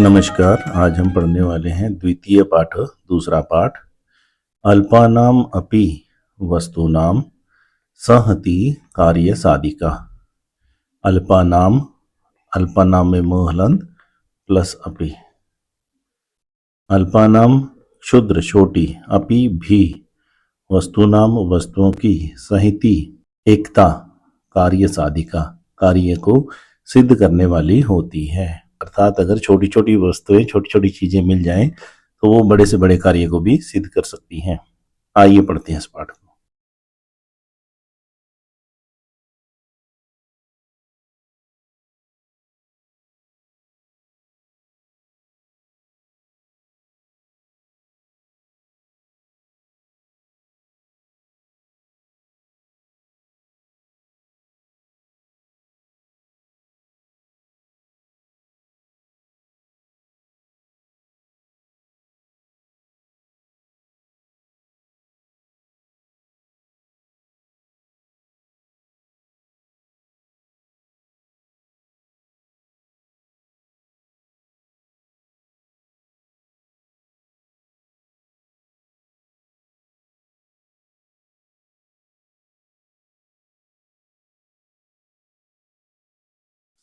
नमस्कार। आज हम पढ़ने वाले हैं द्वितीय पाठ, दूसरा पाठ। अल्पानाम अपि वस्तूनाम सहति कार्य साधिका। अल्पानाम, अल्पानाम में मोहलंत प्लस अपि। अल्पानाम क्षुद्र छोटी, अपि भी, वस्तुनाम वस्तुओं की, सहिति एकता, कार्य साधिका कार्य को सिद्ध करने वाली होती है। अर्थात अगर छोटी छोटी वस्तुएं, छोटी छोटी चीजें मिल जाएं तो वो बड़े से बड़े कार्य को भी सिद्ध कर सकती हैं। आइए पढ़ते हैं इस पाठ को।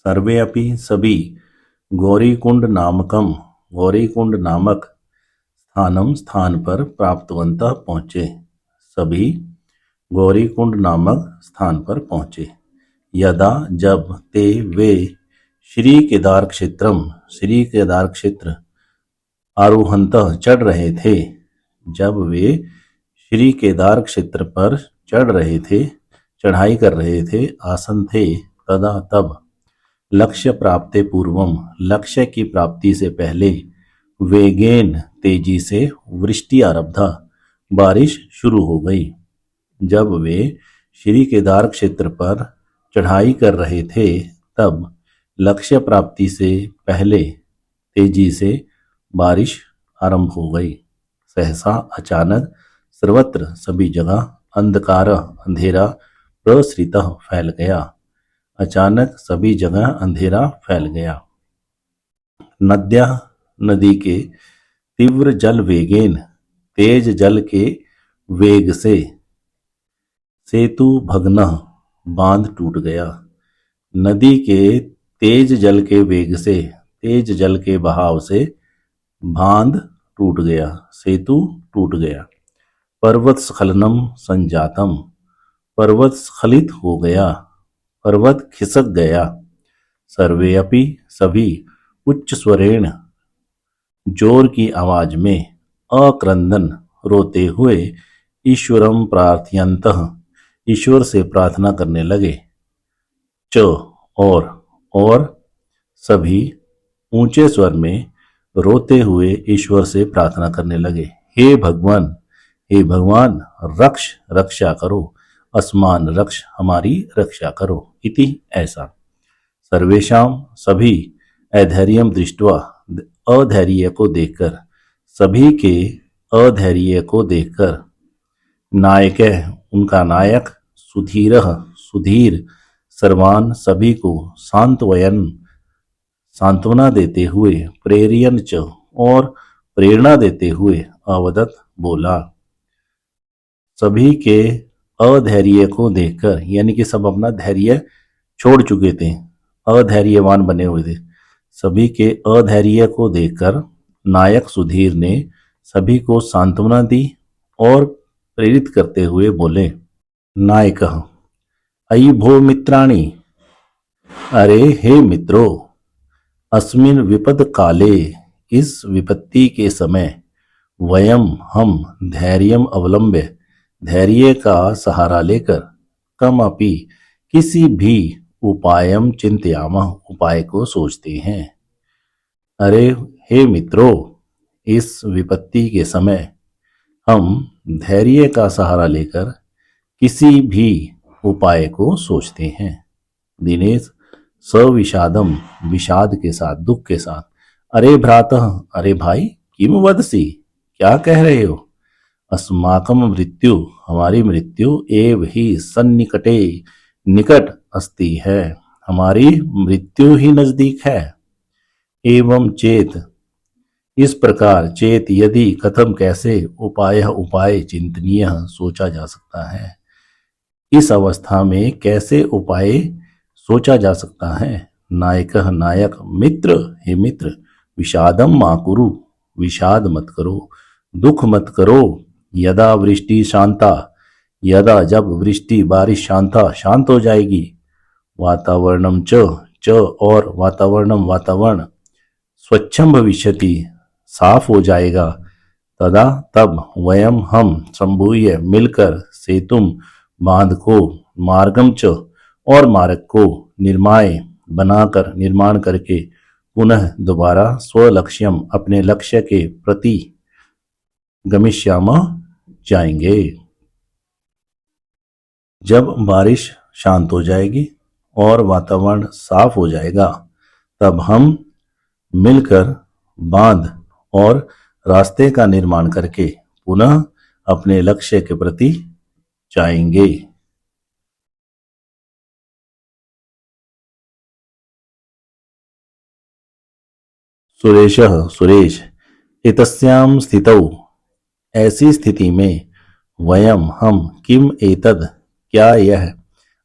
सर्वे अपि सभी, गौरीकुंड नामकम गौरीकुंड नामक स्थानम स्थान पर प्राप्तवंतः पहुंचे। सभी गौरीकुंड नामक स्थान पर पहुंचे। यदा जब ते वे श्री केदार क्षेत्र आरोहंतः चढ़ रहे थे। जब वे श्री केदार क्षेत्र पर चढ़ रहे थे, चढ़ाई कर रहे थे, आसन थे, तदा तब, लक्ष्य प्राप्ते पूर्वम लक्ष्य की प्राप्ति से पहले, वेगेन तेजी से, वृष्टि आरब्धा बारिश शुरू हो गई। जब वे श्री केदार क्षेत्र पर चढ़ाई कर रहे थे तब लक्ष्य प्राप्ति से पहले तेजी से बारिश आरंभ हो गई। सहसा अचानक, सर्वत्र सभी जगह, अंधकार अंधेरा, प्रसृतः फैल गया। अचानक सभी जगह अंधेरा फैल गया। नद्या नदी के, तीव्र जल वेगेन तेज जल के वेग से, सेतु भग्न बांध टूट गया। नदी के तेज जल के वेग से, तेज जल के बहाव से बांध टूट गया, सेतु टूट गया। पर्वत स्खलनम संजातम पर्वत स्खलित हो गया, पर्वत खिसक गया। सर्वे अपि सभी, उच्च स्वरेण जोर की आवाज में, अक्रंदन रोते हुए, ईश्वरम प्रार्थयन्तः ईश्वर से प्रार्थना करने लगे। च और सभी ऊंचे स्वर में रोते हुए ईश्वर से प्रार्थना करने लगे। हे भगवान, हे भगवान, रक्षा करो, अस्मान रक्ष हमारी रक्षा करो। इति ऐसा। सर्वेषाम सभी, अधैर्यम दृष्ट्वा अधैर्य को देखकर, सभी के अधैर्य को देखकर, नायक उनका नायक, सुधीर सर्वान सभी को, सांत्वना देते हुए, प्रेरियन च और प्रेरणा देते हुए, अवदत बोला। सभी के अधैर्य को देखकर, यानी कि सब अपना धैर्य छोड़ चुके थे, अधैर्यवान बने हुए थे। सभी के अधैर्य को देखकर नायक सुधीर ने सभी को सांत्वना दी और प्रेरित करते हुए बोले। नायक, अयि भो मित्राणि, अरे हे मित्रों, अस्मिन विपद काले इस विपत्ति के समय, वयम हम, धैर्यम अवलंब्य धैर्य का सहारा लेकर, कम अपि किसी भी, उपायम चिंतयामः उपाय को सोचते हैं। अरे हे मित्रों, इस विपत्ति के समय हम धैर्य का सहारा लेकर किसी भी उपाय को सोचते हैं। दिनेश सविषादम विषाद के साथ, दुख के साथ, अरे भ्रातः, अरे भाई, किम वदसि, क्या कह रहे हो। अस्माकम मृत्यु हमारी मृत्यु, एव ही सन्निकटे निकट अस्ति है, हमारी मृत्यु ही नजदीक है। एवं चेत इस प्रकार चेत यदि कथम कैसे उपाय उपाय चिंतनीय सोचा जा सकता है। इस अवस्था में कैसे उपाय सोचा जा सकता है। नायक नायक मित्र हे मित्र विषादम मा कुरु विषाद मत करो दुख मत करो। यदा वृष्टि शांता यदा जब वृष्टि बारिश शांता शांत हो जाएगी। वातावरणम च और वातावरणम वातावरण स्वच्छम भविष्यति साफ हो जाएगा। तदा तब वयम हम संभूय मिलकर सेतुम बांध को मार्गम च और मार्ग को निर्माय बनाकर निर्माण करके पुनः दोबारा स्वलक्ष्यम अपने लक्ष्य के प्रति गमिष्याम जाएंगे। जब बारिश शांत हो जाएगी और वातावरण साफ हो जाएगा तब हम मिलकर बांध और रास्ते का निर्माण करके पुनः अपने लक्ष्य के प्रति जाएंगे। सुरेशः सुरेश एतस्यां स्थितौ ऐसी स्थिति में वयम हम किम एतद क्या यह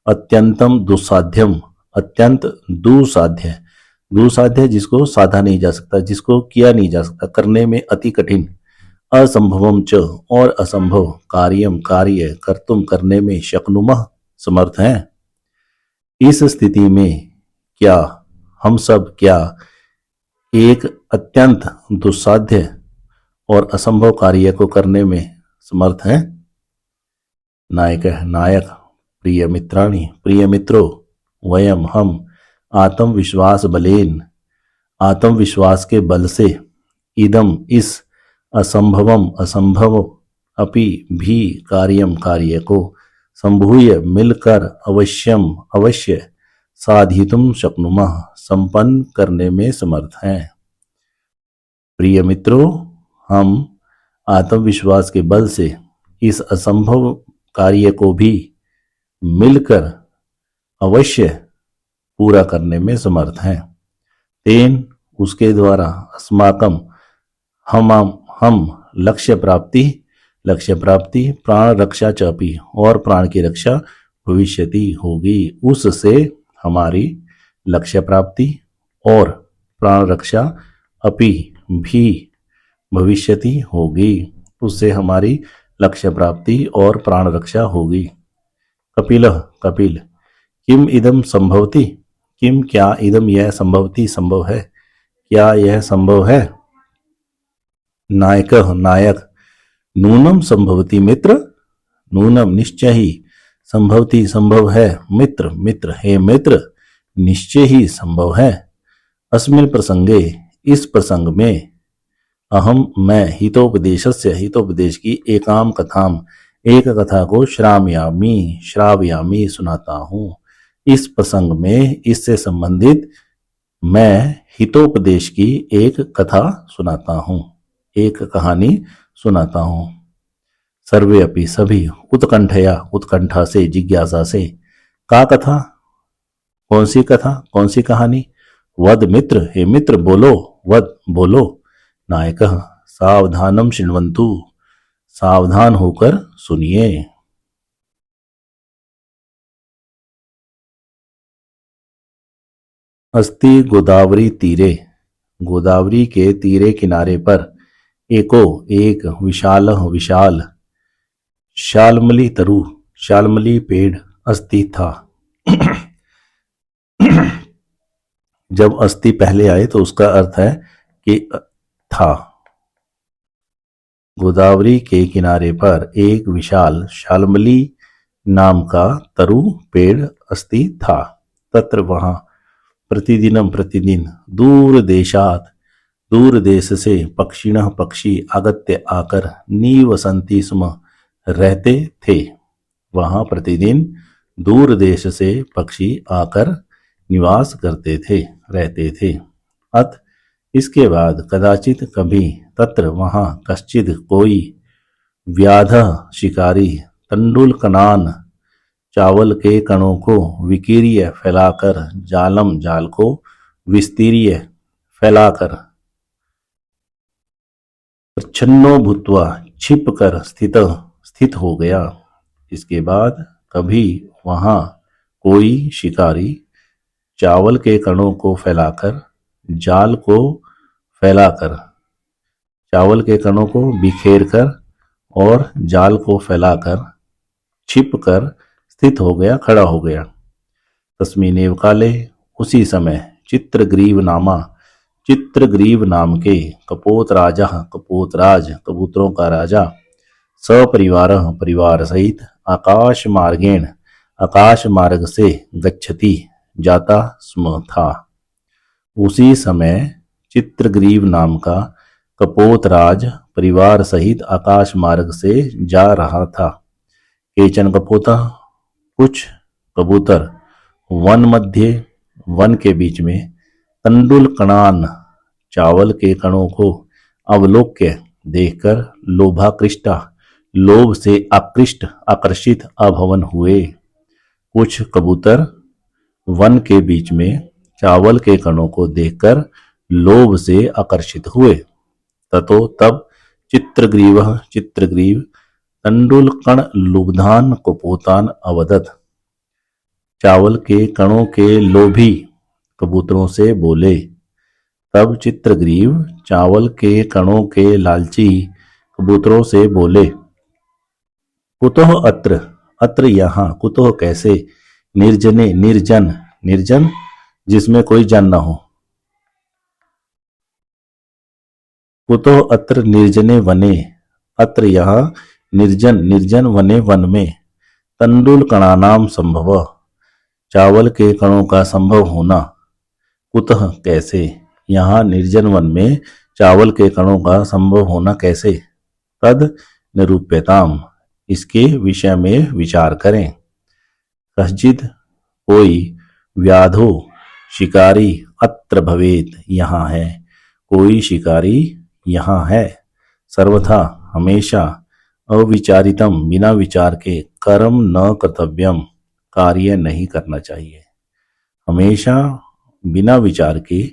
अत्यंतम दुस्साध्यम अत्यंत दुसाध्य दुसाध्य जिसको साधा नहीं जा सकता जिसको किया नहीं जा सकता करने में अति कठिन असंभवम च और असंभव कार्यम कार्य कर्तुम करने में शक्नुमः समर्थ हैं। इस स्थिति में क्या हम सब क्या एक अत्यंत दुस्साध्य और असंभव कार्य को करने में समर्थ हैं। नायक नायक प्रिय मित्राणि प्रिय मित्रों वयम हम आत्मविश्वास बलेन आत्मविश्वास के बल से इदम इस असंभवम असंभव अपि भी कार्यम कार्य को संभूय मिलकर अवश्यम अवश्य साधितुम शक्नुमः संपन्न करने में समर्थ हैं। प्रिय मित्रों हम आत्मविश्वास के बल से इस असंभव कार्य को भी मिलकर अवश्य पूरा करने में समर्थ हैं। तेन उसके द्वारा अस्माकम हम लक्ष्य प्राप्ति प्राण रक्षा चापी और प्राण की रक्षा भविष्यति होगी। उससे हमारी लक्ष्य प्राप्ति और प्राण रक्षा अपि भी भविष्यति होगी। उससे हमारी लक्ष्य प्राप्ति और प्राण रक्षा होगी। कपिल किम इदम संभवति किम क्या इदम यह संभवति संभव है क्या यह संभव है। नायक नायक नूनम संभवति मित्र नूनम निश्चय ही संभवति संभव है। मित्र मित्र हे मित्र निश्चय ही संभव है। अस्मिन् प्रसंगे इस प्रसंग में अहम मैं हितोपदेशस्य हितोपदेश की एकाम कथाम एक कथा को श्रावयामी सुनाता हूँ। इस प्रसंग में इससे संबंधित मैं हितोपदेश की एक कथा सुनाता हूँ एक कहानी सुनाता हूँ। सर्वे अपि सभी उत्कंठा से जिज्ञासा से का कथा कौन सी कहानी। वद मित्र हे मित्र बोलो वद बोलो। नायक सावधानम शृण्वन्तु सावधान होकर सुनिए। अस्ति गोदावरी तीरे गोदावरी के तीरे किनारे पर एक विशाल शालमली पेड़ अस्ति था। जब अस्ति पहले आए तो उसका अर्थ है कि था। गोदावरी के किनारे पर एक विशाल शालमली नाम का तरु पेड़ अस्ति था। तत्र वहां प्रतिदिन दूर देश से पक्षिणः पक्षी आगत्य आकर निवसन्ति स्म रहते थे। वहां प्रतिदिन दूर देश से पक्षी आकर निवास करते थे रहते थे। अत इसके बाद कदाचित कभी तत्र वहां कश्चिद कोई व्याधः शिकारी तंडुल कनान चावल के कणों को विकीर्य फैलाकर जाल को विस्तीर्य फैलाकर प्रच्छन्नो भूत्वा छिप कर स्थित हो गया। इसके बाद कभी वहां कोई शिकारी चावल के कणों को फैलाकर, जाल को फैलाकर, चावल के कणों को बिखेर कर और जाल को फैलाकर छिप कर स्थित हो गया, खड़ा हो गया। तस्मीनेव काले, उसी समय चित्रग्रीव नाम के कपोतराज कबूतरों का राजा सपरिवार परिवार सहित आकाश मार्ग से गच्छति जाता स्म था। उसी समय चित्रग्रीव नाम का कपोतराज परिवार सहित आकाश मार्ग से जा रहा था। केचन कपोता, कुछ कबूतर वन के बीच में तंडुल कणान, चावल के कणों को अवलोक्य देखकर लोभ से आकर्षित अभवन हुए। कुछ कबूतर वन के बीच में चावल के कणों को देखकर लोभ से आकर्षित हुए। तब चित्रग्रीव तंडुल कण लुब्धान कपोतान अवदत, चावल के कणों के लोभी कबूतरों से बोले। तब चित्रग्रीव चावल के कणों के लालची कबूतरों से बोले, कुतः अत्र यहाँ, कुतः कैसे, निर्जन जिसमें कोई जन न हो, कुतः अत्र निर्जने वने, अत्र यहाँ निर्जन वने वन में, तंडुल कणानाम संभव, चावल के कणों का संभव होना, कुतः कैसे, यहाँ निर्जन वन में चावल के कणों का संभव होना कैसे, तद निरूप्यताम, इसके विषय में विचार करें। कश्चिद कोई, व्याधो शिकारी अत्र भवेत यहाँ है, कोई शिकारी यहाँ है, सर्वथा हमेशा, अविचारितम बिना विचार के, कर्म न कर्तव्यम कार्य नहीं करना चाहिए। हमेशा बिना विचार के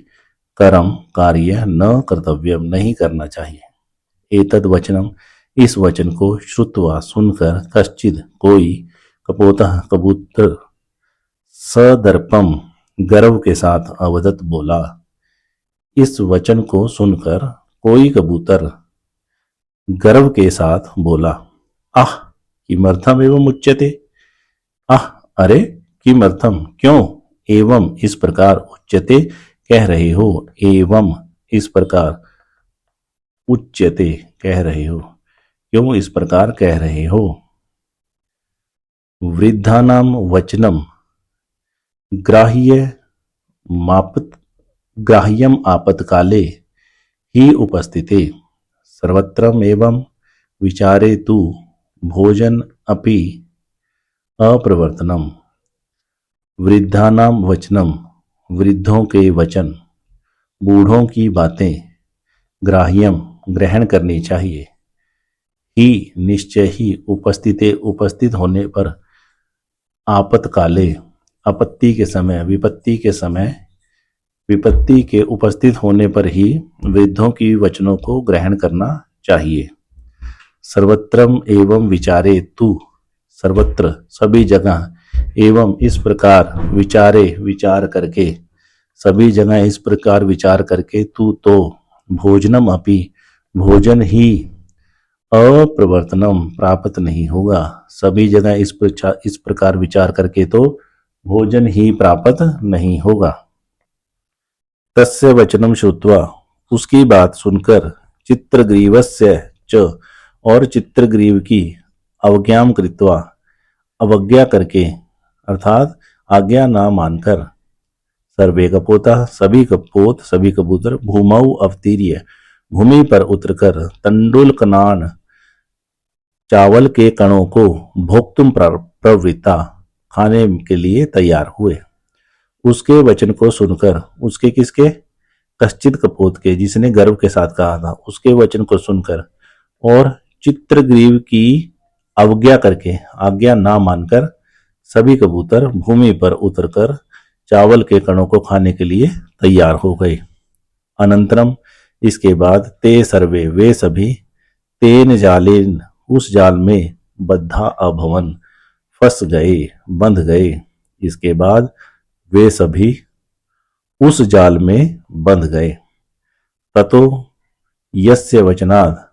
कर्म कार्य न कर्तव्यम नहीं करना चाहिए। एतद वचनम, इस वचन को श्रुत्वा सुनकर, कश्चिद कोई, कपोतः कबूतर, सदर्पम गर्व के साथ, अवदत बोला। इस वचन को सुनकर कोई कबूतर गर्व के साथ बोला, आह किमर्थम एवं उच्यते, आह अरे किमर्थम क्यों, एवं इस प्रकार, उच्यते कह रहे हो, एवं इस प्रकार, उच्यते कह रहे हो, क्यों इस प्रकार कह रहे हो। वृद्धानाम वचनम ग्राह्यम आपत्काले ही उपस्थिते, सर्वत्रम एवं विचारे तु भोजन अपि अप्रवर्तनम। वृद्धानाम वचनम, वृद्धों के वचन, बूढ़ों की बातें, ग्राह्यम ग्रहण करनी चाहिए, ही निश्चय ही, उपस्थित होने पर, आपत्काले आपत्ति के समय, विपत्ति के उपस्थित होने पर ही वृद्धों की वचनों को ग्रहण करना चाहिए। सर्वत्रम एवं विचारे तू, सर्वत्र सभी जगह, एवं इस प्रकार, विचार करके, सभी जगह इस प्रकार विचार करके, तू तो भोजनम अपि, भोजन ही, अप्रवर्तनम प्राप्त नहीं होगा, सभी जगह इस प्रकार विचार करके तो भोजन ही प्राप्त नहीं होगा। तस्य वचनम श्रुत्वा, उसकी बात सुनकर, चित्रग्रीवस्य च, और चित्रग्रीव की, अवज्ञाम कृत्वा, अवज्ञा करके, अर्थात आज्ञा ना मानकर, सर्वे कपोता, सभी कबूतर, भूमौ अवतीर्य, भूमि पर उतरकर, तंडुल कनान, चावल के कणों को, भोक्तुम प्रवृत्ता, खाने के लिए तैयार हुए। उसके वचन को सुनकर, उसके किसके, कश्चित कपोत के, जिसने गर्व के साथ कहा था, उसके वचन को सुनकर और चित्रग्रीव की अवज्ञा करके, आज्ञा ना मानकर, सभी कबूतर भूमि पर उतरकर चावल के कणों को खाने के लिए तैयार हो गए। अनंतरम इसके बाद ते सर्वे वे सभी तेन जालेन उस जाल में बद्धा अभवन फंस गए बंध गए। इसके बाद वे सभी उस जाल में बंध गए। ततो यस्य वचनात्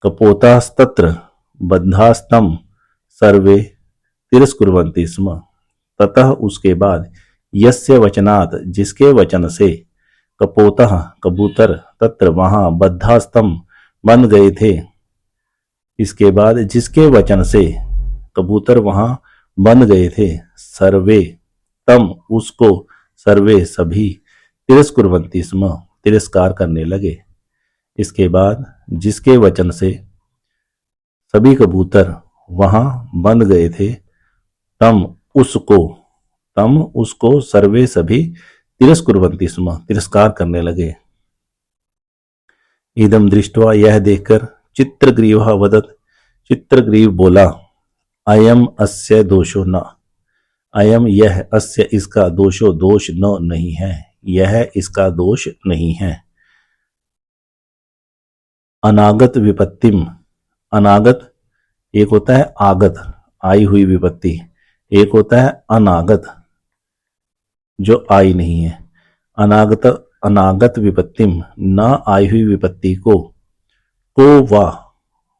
कपोतास्तत्र बद्धास्तं सर्वे तिरस्कुर्वन्ति स्म। ततः उसके बाद यस्य वचनात् जिसके वचन से कपोतः कबूतर तत्र वहां बद्धास्तम बंध गए थे। इसके बाद जिसके वचन से कबूतर वहां बंध गए थे सर्वे तम उसको सर्वे सभी तिरस्कुर्वन्ति स्म तिरस्कार करने लगे। इसके बाद जिसके वचन से सभी कबूतर वहां बंध गए थे तम उसको सर्वे सभी तिरस्कुर्वन्ति स्म तिरस्कार करने लगे। इदम दृष्ट्वा यह देखकर चित्रग्रीवः वदत् चित्रग्रीव बोला अयम अस्य दोषो न अयम यह अस्य इसका दोषो दोष न नहीं है यह इसका दोष नहीं है। अनागत विपत्तिम अनागत एक होता है आगत आई हुई विपत्ति एक होता है अनागत जो आई नहीं है। अनागत विपत्तिम न आई हुई विपत्ति को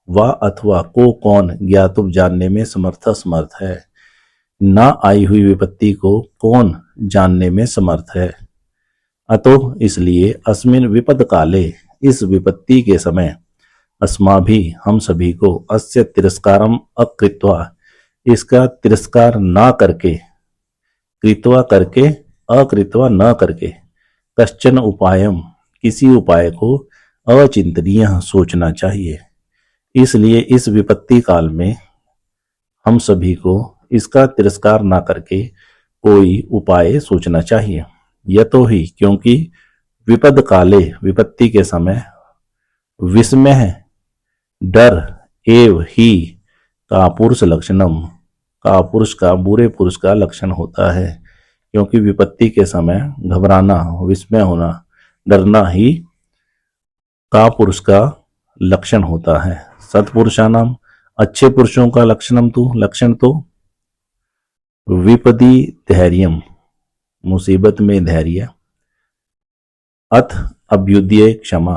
वा अथवा को कौन ज्ञातुम जानने में समर्थ है। न आई हुई विपत्ति को कौन जानने में समर्थ है। अतो इसलिए अस्मिन विपद काले इस विपत्ति के समय अस्माभि हम सभी को अस्य तिरस्कारम अकृत्वा इसका तिरस्कार ना करके कृत्वा करके अकृत्वा न करके कश्चन उपायम किसी उपाय को अचिंतनीय सोचना चाहिए। इसलिए इस विपत्ति काल में हम सभी को इसका तिरस्कार ना करके कोई उपाय सोचना चाहिए। यतो ही क्योंकि विपद काले विपत्ति के समय विस्मय डर एव ही का पुरुष लक्षणम का पुरुष का बुरे पुरुष का लक्षण होता है। क्योंकि विपत्ति के समय घबराना विस्मय होना डरना ही का पुरुष का लक्षण होता है। सत्पुरुषानाम अच्छे पुरुषों का लक्षण तो विपदी धैर्यम मुसीबत में धैर्य अथ अभ्युदय क्षमा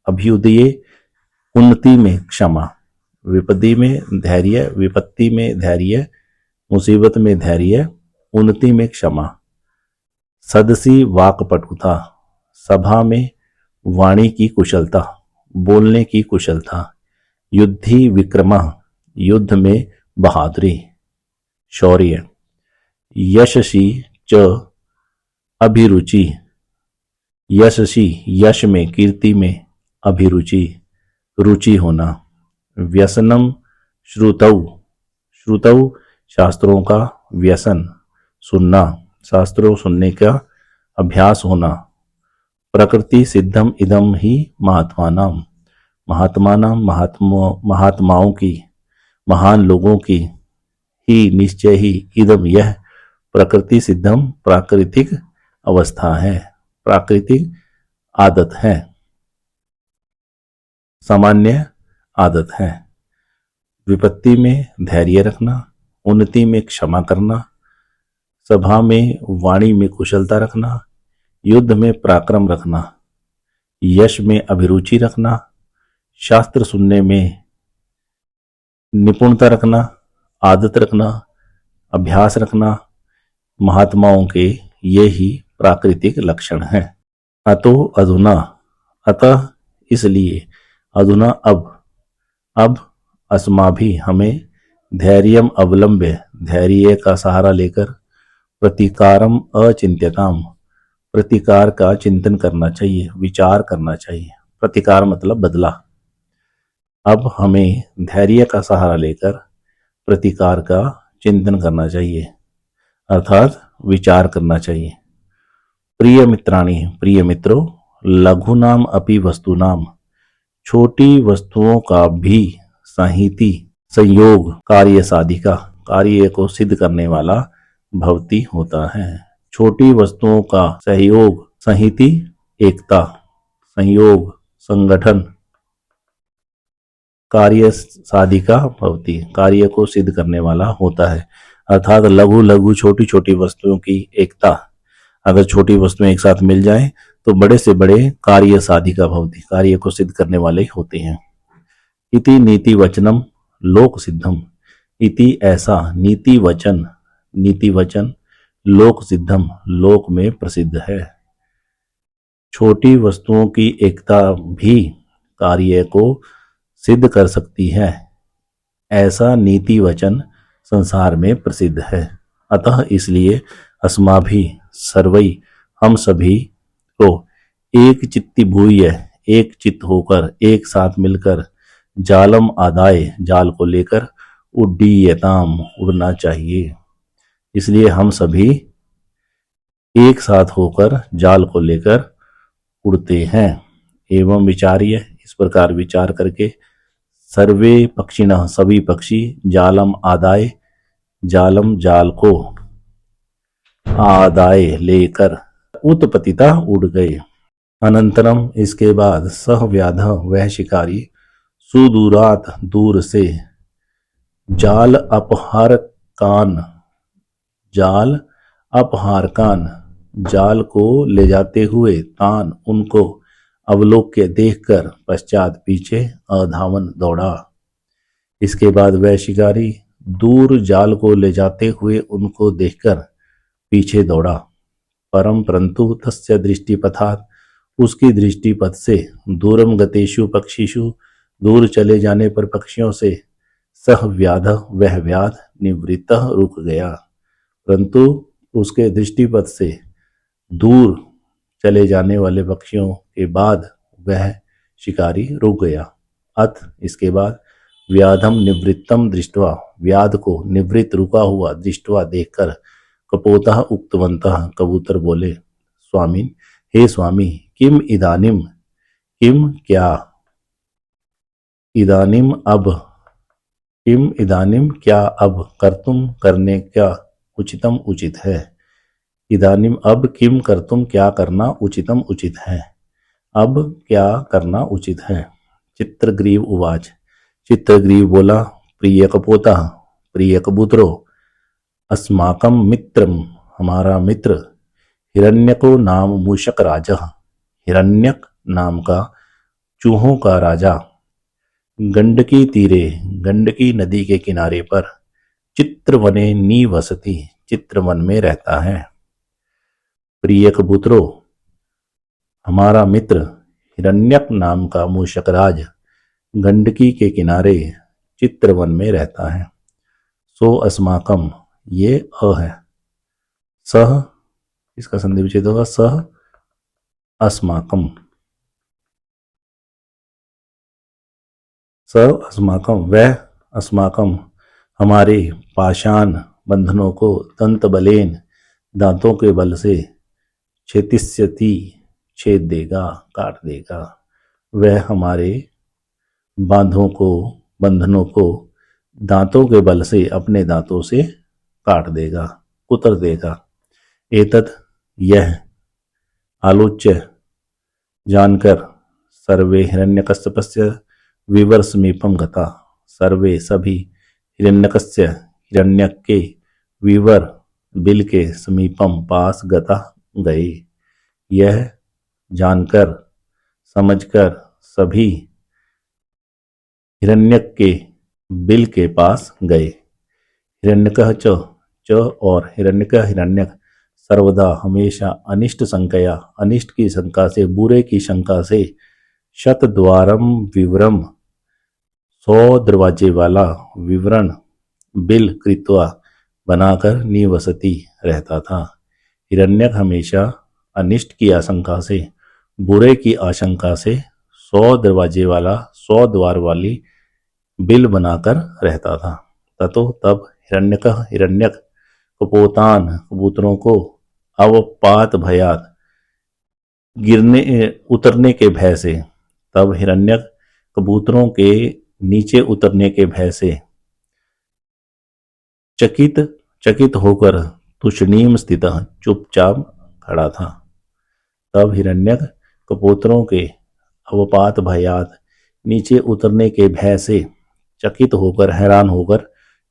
अभ्युदय उन्नति में क्षमा विपत्ति में धैर्य विपत्ति में धैर्य मुसीबत में धैर्य उन्नति में क्षमा। सदसी वाक्पटुता सभा में वाणी की कुशलता बोलने की कुशलता। युद्धि विक्रमः युद्ध में बहादुरी शौर्य। यशसी च अभिरुचि यशसी यश में कीर्ति में अभिरुचि रुचि होना। व्यसनम श्रुतौ शास्त्रों का व्यसन सुनना शास्त्रों सुनने का अभ्यास होना। प्रकृति सिद्धम इदम ही महात्माओं की महान लोगों की ही निश्चय ही इदम यह प्रकृति सिद्धम प्राकृतिक अवस्था है प्राकृतिक आदत है सामान्य आदत है। विपत्ति में धैर्य रखना उन्नति में क्षमा करना सभा में वाणी में कुशलता रखना युद्ध में पराक्रम रखना यश में अभिरुचि रखना शास्त्र सुनने में निपुणता रखना आदत रखना अभ्यास रखना महात्माओं के ये ही प्राकृतिक लक्षण हैं। अतः इसलिए अधुना अब अस्माभि हमें धैर्यम अवलंब्य धैर्य का सहारा लेकर प्रतिकारम अचिंत्यताम प्रतिकार का चिंतन करना चाहिए विचार करना चाहिए। प्रतिकार मतलब बदला। अब हमें धैर्य का सहारा लेकर प्रतिकार का चिंतन करना चाहिए अर्थात विचार करना चाहिए। प्रिय मित्राणि प्रिय मित्रों लघुनाम अपि वस्तुनाम छोटी वस्तुओं का भी साहिति संयोग कार्य साधिका कार्य को सिद्ध करने वाला भवती होता है। छोटी वस्तुओं का सहयोग संहिति एकता संयोग, संगठन, कार्य साधिका भवति, कार्य को सिद्ध करने वाला होता है। अर्थात लघु लघु छोटी छोटी वस्तुओं की एकता, अगर छोटी वस्तुएं एक साथ मिल जाएं तो बड़े से बड़े कार्य साधिका भवति, कार्य को सिद्ध करने वाले होते हैं। इति नीति वचनम लोक सिद्धम, इति ऐसा, नीति वचन लोक सिद्धम, लोक में प्रसिद्ध है। छोटी वस्तुओं की एकता भी कार्य को सिद्ध कर सकती है, ऐसा नीति वचन संसार में प्रसिद्ध है। अतः इसलिए अस्माभि सर्वै, हम सभी को एक चित्ती भूय, एक चित्त होकर, एक साथ मिलकर, जालम आदाय, जाल को लेकर, उड्डीयताम, उड़ना चाहिए। इसलिए हम सभी एक साथ होकर जाल को लेकर उड़ते हैं। एवं विचार्य, इस प्रकार विचार करके, सर्वे पक्षिणः, सभी पक्षी, जालम आदाय, जालम जाल को, आदाय लेकर, उत्पतिता उड़ गए। अनंतरम इसके बाद, सह व्याध, वह शिकारी, सुदूरात, दूर से, जाल अपहार कान, जाल अपहार कान, जाल को ले जाते हुए, तान उनको, अवलोक्य देखकर, पश्चात पीछे, अधावन दौड़ा। इसके बाद वह शिकारी दूर जाल को ले जाते हुए उनको देखकर पीछे दौड़ा। परम परंतु तस्य दृष्टिपथात, उसकी दृष्टिपथ से, दूरम गतेषु पक्षीषु, दूर चले जाने पर पक्षियों से, सह व्याध, वह व्याध, निवृत्तः, रुक गया। परंतु उसके दृष्टिपथ से दूर चले जाने वाले पक्षियों के बाद वह शिकारी रुक गया। अथ, इसके बाद, व्याधम निवृत्तम दृष्टवा, व्याध को निवृत्त रुका हुआ दृष्टवा देखकर, कपोतः उक्तवन्तः, कबूतर बोले, स्वामिन्, हे स्वामी, किम इदानीम, किम क्या, इदानीम अब, किम इदानीम क्या अब, कर्तुम करने क्या, उचितम उचित है। इदानीम अब, किम कर्तुम क्या करना, उचितम उचित है, अब क्या करना उचित है। चित्रग्रीव उवाच, चित्रग्रीव बोला, प्रिय कपोता, प्रिय कबूतरो, अस्माकं मित्रम, हमारा मित्र, हिरण्यको नाम मूषक राजा, हिरण्यक नाम का चूहों का राजा, गंडकी तीरे, गंडकी नदी के किनारे पर, चित्रवने निवसति, चित्रवन में रहता है। प्रिय कबूतरो, हमारा मित्र, हिरण्यक नाम का मूषकराज, गंडकी के किनारे, चित्रवन में रहता है। सो अस्माकम, ये अ है, सह, इसका संधि विच्छेद होगा, सह अस्माकम, स अस्माकम, वह अस्माकम, हमारे, पाषाण बंधनों को, दंत बलेन, दांतों के बल से, छेतिष्यति, छेद देगा, काट देगा। वह हमारे बंधनों को दांतों के बल से, अपने दांतों से काट देगा, कुतर देगा। एतत्, यह, आलोच्य, जानकर, सर्वे हिरण्यकश्यपस्य विवर समीपम गता, सर्वे सभी, हिरण्यकस्य, हिरण्यक के, विवर बिल के, समीपम पास, गता गए। यह जानकर, समझकर, सभी हिरण्यक के बिल के पास गए। हिरण्यकः च और हिरण्यकः, हिरण्यक, सर्वदा, हमेशा, अनिष्ट संकया, अनिष्ट की शंका से, बुरे की शंका से, शतद्वारम विवरम, 100 दरवाजे वाला, विवरण, बिल कृत्वा, बनाकर, निवसति, रहता था। हिरण्यक हमेशा अनिष्ट की आशंका से, बुरे की आशंका से, 100 दरवाजे वाला, 100 द्वार वाली बिल बनाकर रहता था। ततो तब, हिरण्यक कपोतान, कबूतरों को, अवपात भयात, उतरने के भय से, तब हिरण्यक कबूतरों के नीचे उतरने के भय से, चकित होकर, तुषणीम स्थितः, चुपचाप खड़ा था। तब हिरण्यक कबूतरों के अवपात भयात, नीचे उतरने के भय से चकित होकर, हैरान होकर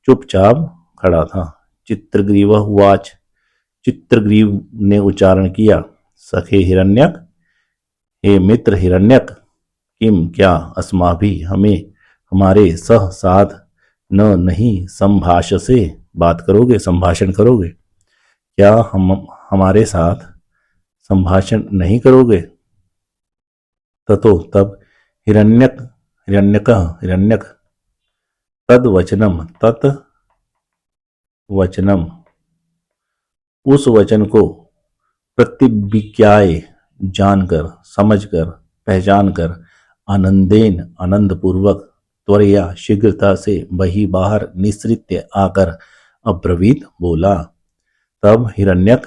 चुपचाप खड़ा था। चित्रग्रीव उवाच, चित्रग्रीव ने उच्चारण किया, सखे हिरण्यक, हे मित्र हिरण्यक, किम क्या अस्माभिः हमें हमारे सह साध न नहीं संभाष से बात करोगे, संभाषण करोगे, क्या हम हमारे साथ संभाषण नहीं करोगे। ततो तब हिरण्यक हिरण्यक हिरण्यक तद वचनम तत् वचनम उस वचन को प्रतिविज्ञाय जानकर, समझकर, पहचानकर, आनंदेन आनंदपूर्वक, त्वरया शीघ्रता से वही बाहर निसृत्य आकर अब्रवीत बोला। तब हिरण्यक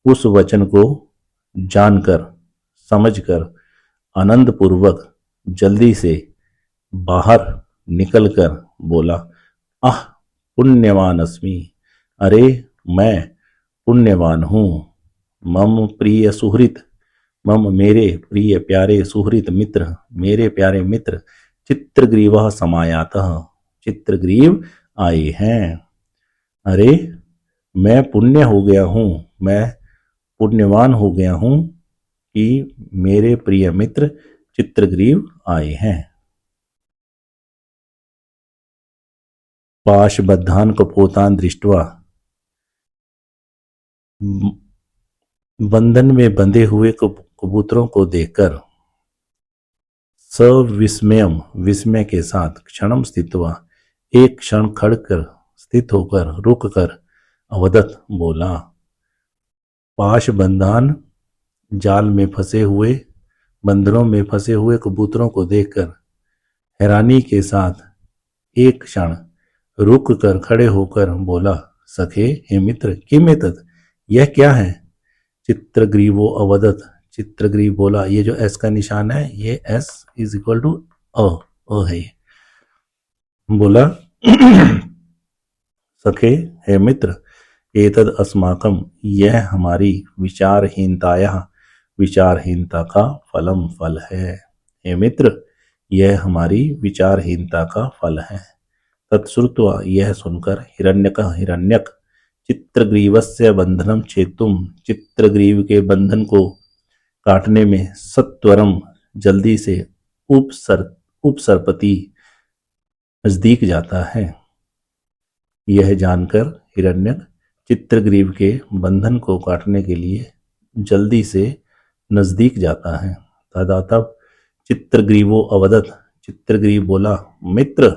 उस वचन को जानकर, समझकर, आनंदपूर्वक जल्दी से बाहर निकलकर बोला, आह पुण्यवान अस्मि, अरे मैं पुण्यवान हूँ। मम प्रिय सुहृत, मम मेरे प्रिय प्यारे सुहृत मित्र, मेरे प्यारे मित्र, चित्रग्रीव समायातः, चित्रग्रीव आए हैं। अरे मैं पुण्य हो गया हूँ, मैं पुण्यवान हो गया हूँ कि मेरे प्रिय मित्र चित्रग्रीव आए हैं। पाशबद्धान कपोतान दृष्ट्वा, बंधन में बंधे हुए कबूतरों को देखकर, सविस्मयम विस्मय के साथ, क्षणम स्थित्वा एक क्षण खड़कर, स्थित होकर, रुक कर, अवदत बोला। पाशबंधान जाल में फंसे हुए, बंदरों में फंसे हुए कबूतरों को देखकर हैरानी के साथ एक क्षण रुक कर, खड़े होकर बोला, सखे हे मित्र, किम एतत्, यह क्या है। चित्रग्रीवो अवदत, चित्रग्रीव बोला, ये जो एस का निशान है, ये S is equal to A है। बोला, सखे हे मित्र, एतद अस्माकम, यह हमारी विचारहीनता का फल है। हे मित्र, यह हमारी विचारहीनता का फल है। तत्श्रुत्वा, यह सुनकर, हिरण्यक चित्रग्रीवस्य बंधनम छेतुम, चित्रग्रीव के बंधन को काटने में सत्वरम जल्दी से उपसरपति नजदीक जाता है। यह जानकर हिरण्यक चित्रग्रीव के बंधन को काटने के लिए जल्दी से नजदीक जाता है। तदा तब चित्रग्रीवो अवदत, चित्रग्रीव बोला, मित्र,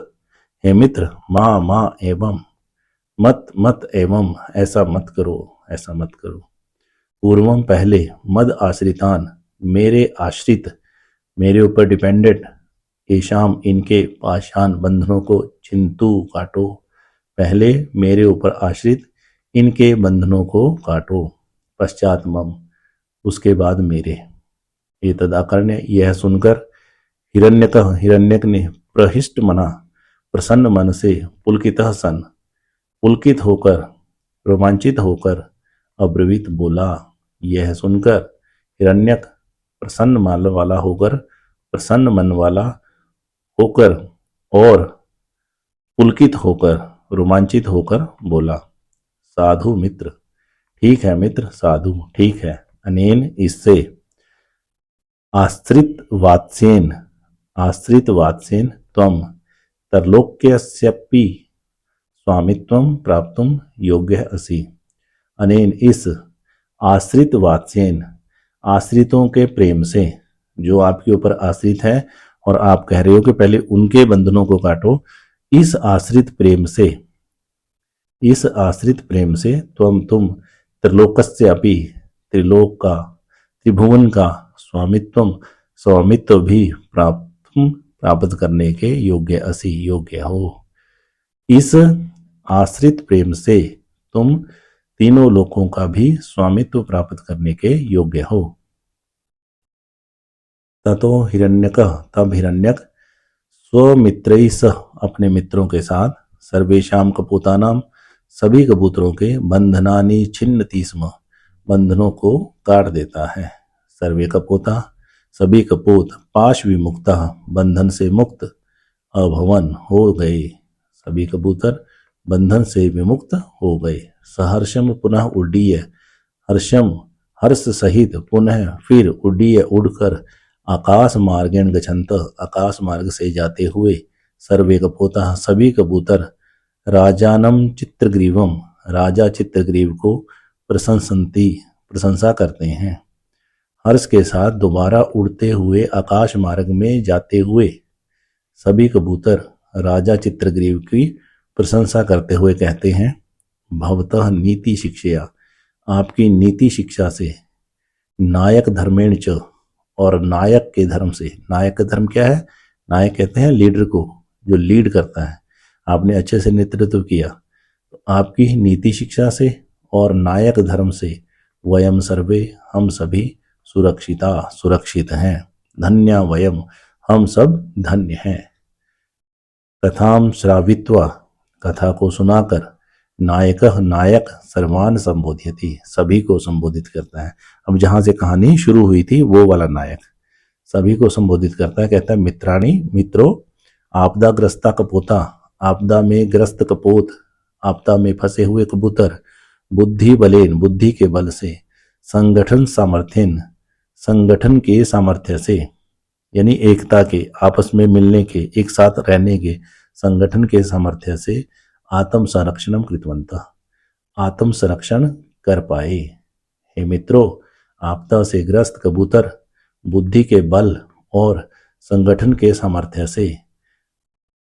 हे मित्र, माँ एवं मत एवं, ऐसा मत करो। पूर्वम पहले, मद आश्रितान, मेरे आश्रित, मेरे ऊपर डिपेंडेंट, येषाम इनके, पाषाण बंधनों को, चिंतु काटो, पहले मेरे ऊपर आश्रित इनके बंधनों को काटो, पश्चात मम, उसके बाद मेरे। ये तदाकर्ण्य, यह सुनकर हिरण्यक ने प्रहिष्ट मना, प्रसन्न मन से, पुलकित होकर, रोमांचित होकर, अब्रवीत बोला। यह सुनकर हिरण्यक प्रसन्न मन वाला होकर और पुलकित होकर, रोमांचित होकर बोला, साधु मित्र, ठीक है मित्र, साधु ठीक है। अनेन, इससे, आश्रित वात्स्येन त्वम त्रैलोक्यस्यपि स्वामित्वं प्राप्तुम योग्य असि। अनेन, इस, आश्रित वात्स्येन, आश्रितों के प्रेम से, जो आपके ऊपर आश्रित है और आप कह रहे हो कि पहले उनके बंधनों को काटो, इस आश्रित प्रेम से तुम त्रैलोक्यस्यापि, त्रिलोक का, त्रिभुवन का स्वामित्व भी प्राप्त करने के योग्य हो। इस आश्रित प्रेम से तुम तीनों लोकों का भी स्वामित्व प्राप्त करने के योग्य हो। ततो हिरण्यक, तब हिरण्यक स्वमित्रैः सह, अपने मित्रों के साथ, सर्वेषां कपोतानां, सभी कबूतरों के, बंधनानि छिन्नति स्म, बंधनों को काट देता है। सर्वे कपोता, सभी कपूत पाश विमुक्ता बंधन से मुक्त अभवन हो गए। सभी कबूतर बंधन से विमुक्त हो गए। सहर्षम पुनः उड्डीय हर्षम हर्ष सहित पुनः फिर उड्डीय उड़कर आकाश मार्गेण गच्छन्त आकाश मार्ग से जाते हुए सर्वे कपोता सभी कबूतर राजानम चित्रग्रीवम राजा चित्रग्रीव को प्रशंसन्ति प्रशंसा करते हैं। हर्ष के साथ दोबारा उड़ते हुए आकाश मार्ग में जाते हुए सभी कबूतर राजा चित्रग्रीव की प्रशंसा करते हुए कहते हैं, भवतः नीति शिक्षया आपकी नीति शिक्षा से, नायक धर्मेण च और नायक के धर्म से। नायक का धर्म क्या है? नायक कहते हैं लीडर को, जो लीड करता है। आपने अच्छे से नेतृत्व किया, तो आपकी नीति शिक्षा से और नायक धर्म से वयम सर्वे हम सभी सुरक्षिता सुरक्षित हैं। धन्या वयम हम सब धन्य हैं। कथाम श्रावित्वा कथा को सुनाकर नायक नायक सर्वान संबोध्यति सभी को संबोधित करता है। अब जहां से कहानी शुरू हुई थी वो वाला नायक सभी को संबोधित करता है। कहता है, मित्राणी मित्रों, आपदा ग्रस्ता कपोता आपदा में ग्रस्त कपोत, आपदा में फंसे हुए कबूतर, बुद्धि बलेन बुद्धि के बल से, संगठन सामर्थ्यन संगठन के सामर्थ्य से, यानी एकता के, आपस में मिलने के, एक साथ रहने के संगठन के सामर्थ्य से आत्म संरक्षणम कृतवंतः आत्म संरक्षण कर पाए। हे मित्रों, आपदा से ग्रस्त कबूतर बुद्धि के बल और संगठन के सामर्थ्य से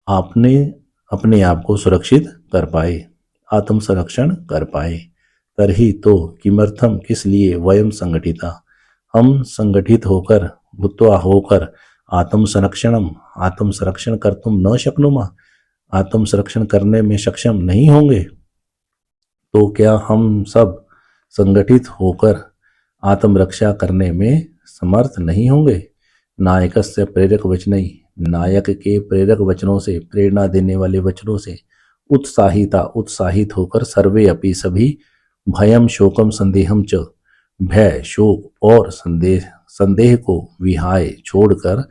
आपने अपने आप को सुरक्षित कर पाए, आत्म संरक्षण कर पाए। तरही तो किमर्थम किस लिए वयम संगठिता हम संगठित होकर भूत्वा होकर आत्म संरक्षण कर तुम न शक्नुमा आत्म संरक्षण करने में सक्षम नहीं होंगे। तो क्या हम सब संगठित होकर आत्मरक्षा करने में समर्थ नहीं होंगे? नायकस्य प्रेरक वचनई नायक के प्रेरक वचनों से, प्रेरणा देने वाले वचनों से उत्साहित होकर सर्वे अपि सभी भयम शोकम संदेहम च भय शोक और संदेह को विहाय छोड़कर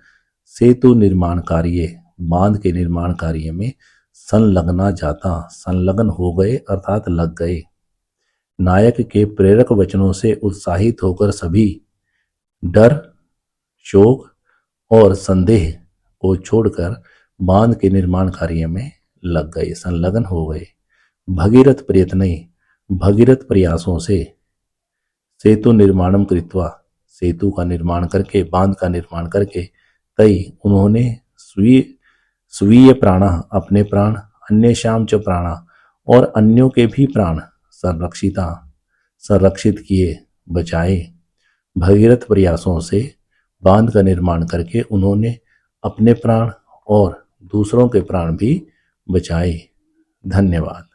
सेतु निर्माण कार्य बांध के निर्माण कार्य में संलग्न हो गए अर्थात लग गए। नायक के प्रेरक वचनों से उत्साहित होकर सभी डर शोक और संदेह को छोड़कर बांध के निर्माण कार्य में लग गए, संलग्न हो गए। भगीरथ प्रयत्न भगीरथ प्रयासों से सेतु निर्माणम कृत्वा सेतु का निर्माण करके, बांध का निर्माण करके, तई उन्होंने स्वीय प्राण अपने प्राण, अन्य शाम च प्राणा और अन्यों के भी प्राण संरक्षित किए, बचाए। भगीरथ प्रयासों से बांध का निर्माण करके उन्होंने अपने प्राण और दूसरों के प्राण भी बचाए। धन्यवाद।